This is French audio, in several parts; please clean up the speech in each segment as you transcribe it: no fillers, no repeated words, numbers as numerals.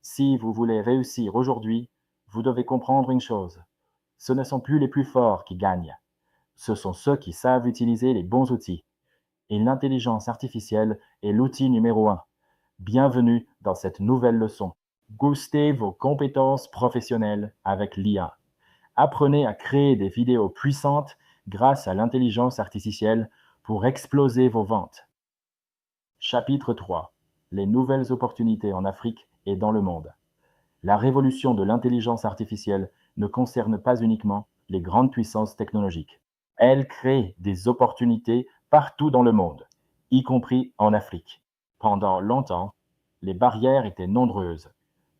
Si vous voulez réussir aujourd'hui, vous devez comprendre une chose. Ce ne sont plus les plus forts qui gagnent. Ce sont ceux qui savent utiliser les bons outils. Et l'intelligence artificielle est l'outil numéro un. Bienvenue dans cette nouvelle leçon. Boostez vos compétences professionnelles avec l'IA. Apprenez à créer des vidéos puissantes grâce à l'intelligence artificielle pour exploser vos ventes. Chapitre 3. Les nouvelles opportunités en Afrique et dans le monde. La révolution de l'intelligence artificielle ne concerne pas uniquement les grandes puissances technologiques. Elle crée des opportunités partout dans le monde, y compris en Afrique. Pendant longtemps, les barrières étaient nombreuses.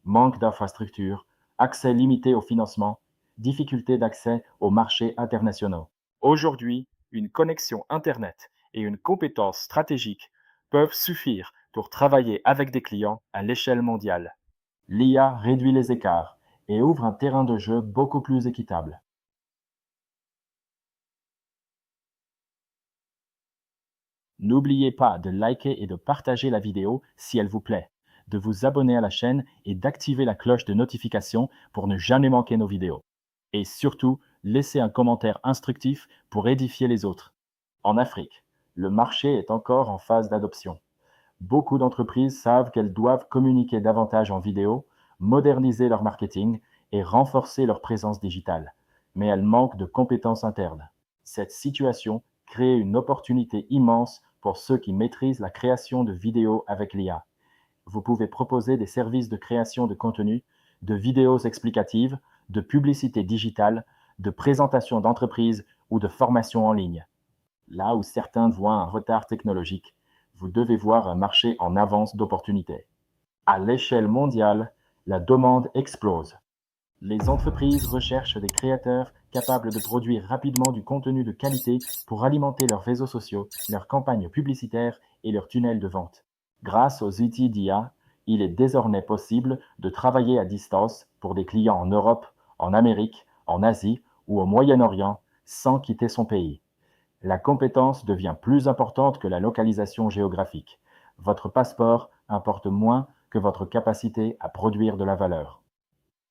Manque d'infrastructures, accès limité au financement, difficulté d'accès aux marchés internationaux. Aujourd'hui, une connexion Internet et une compétence stratégique peuvent suffire pour travailler avec des clients à l'échelle mondiale. L'IA réduit les écarts et ouvre un terrain de jeu beaucoup plus équitable. N'oubliez pas de liker et de partager la vidéo si elle vous plaît, de vous abonner à la chaîne et d'activer la cloche de notification pour ne jamais manquer nos vidéos. Et surtout, laissez un commentaire instructif pour édifier les autres. En Afrique, le marché est encore en phase d'adoption. Beaucoup d'entreprises savent qu'elles doivent communiquer davantage en vidéo, moderniser leur marketing et renforcer leur présence digitale. Mais elles manquent de compétences internes. Cette situation crée une opportunité immense pour ceux qui maîtrisent la création de vidéos avec l'IA. Vous pouvez proposer des services de création de contenu, de vidéos explicatives, de publicité digitale, de présentation d'entreprise ou de formation en ligne. Là où certains voient un retard technologique, vous devez voir un marché en avance d'opportunités. À l'échelle mondiale, la demande explose. Les entreprises recherchent des créateurs capables de produire rapidement du contenu de qualité pour alimenter leurs réseaux sociaux, leurs campagnes publicitaires et leurs tunnels de vente. Grâce aux outils d'IA, il est désormais possible de travailler à distance pour des clients en Europe, en Amérique, en Asie ou au Moyen-Orient sans quitter son pays. La compétence devient plus importante que la localisation géographique. Votre passeport importe moins que votre capacité à produire de la valeur.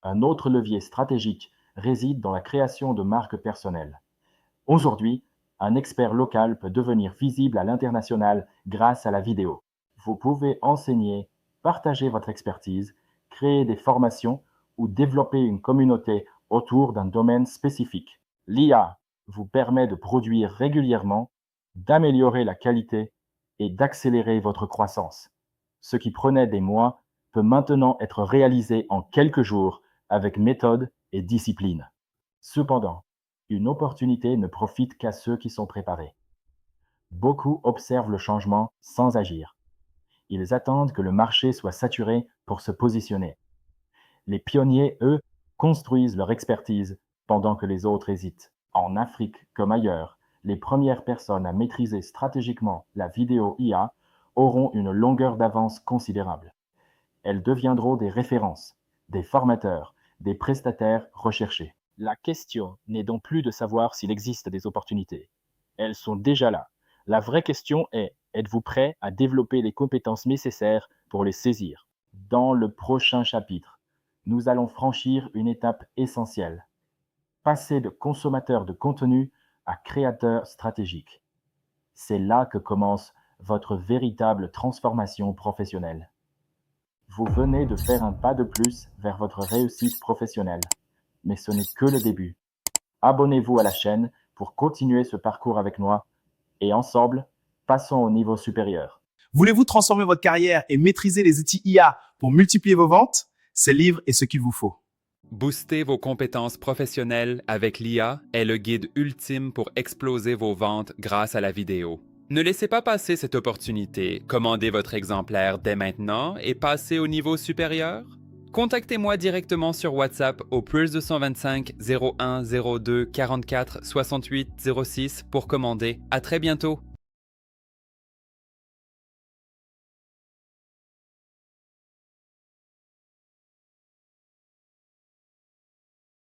Un autre levier stratégique réside dans la création de marques personnelles. Aujourd'hui, un expert local peut devenir visible à l'international grâce à la vidéo. Vous pouvez enseigner, partager votre expertise, créer des formations ou développer une communauté autour d'un domaine spécifique. L'IA vous permet de produire régulièrement, d'améliorer la qualité et d'accélérer votre croissance. Ce qui prenait des mois peut maintenant être réalisé en quelques jours avec méthode et discipline. Cependant, une opportunité ne profite qu'à ceux qui sont préparés. Beaucoup observent le changement sans agir. Ils attendent que le marché soit saturé pour se positionner. Les pionniers, eux, construisent leur expertise pendant que les autres hésitent. En Afrique comme ailleurs, les premières personnes à maîtriser stratégiquement la vidéo IA auront une longueur d'avance considérable. Elles deviendront des références, des formateurs, des prestataires recherchés. La question n'est donc plus de savoir s'il existe des opportunités. Elles sont déjà là. La vraie question est, êtes-vous prêt à développer les compétences nécessaires pour les saisir? Dans le prochain chapitre, nous allons franchir une étape essentielle. Passer de consommateur de contenu à créateur stratégique. C'est là que commence votre véritable transformation professionnelle. Vous venez de faire un pas de plus vers votre réussite professionnelle, mais ce n'est que le début. Abonnez-vous à la chaîne pour continuer ce parcours avec moi et ensemble, passons au niveau supérieur. Voulez-vous transformer votre carrière et maîtriser les outils IA pour multiplier vos ventes? Ce livre est ce qu'il vous faut. Booster vos compétences professionnelles avec l'IA est le guide ultime pour exploser vos ventes grâce à la vidéo. Ne laissez pas passer cette opportunité. Commandez votre exemplaire dès maintenant et passez au niveau supérieur. Contactez-moi directement sur WhatsApp au +225 01 02 44 68 06 pour commander. À très bientôt.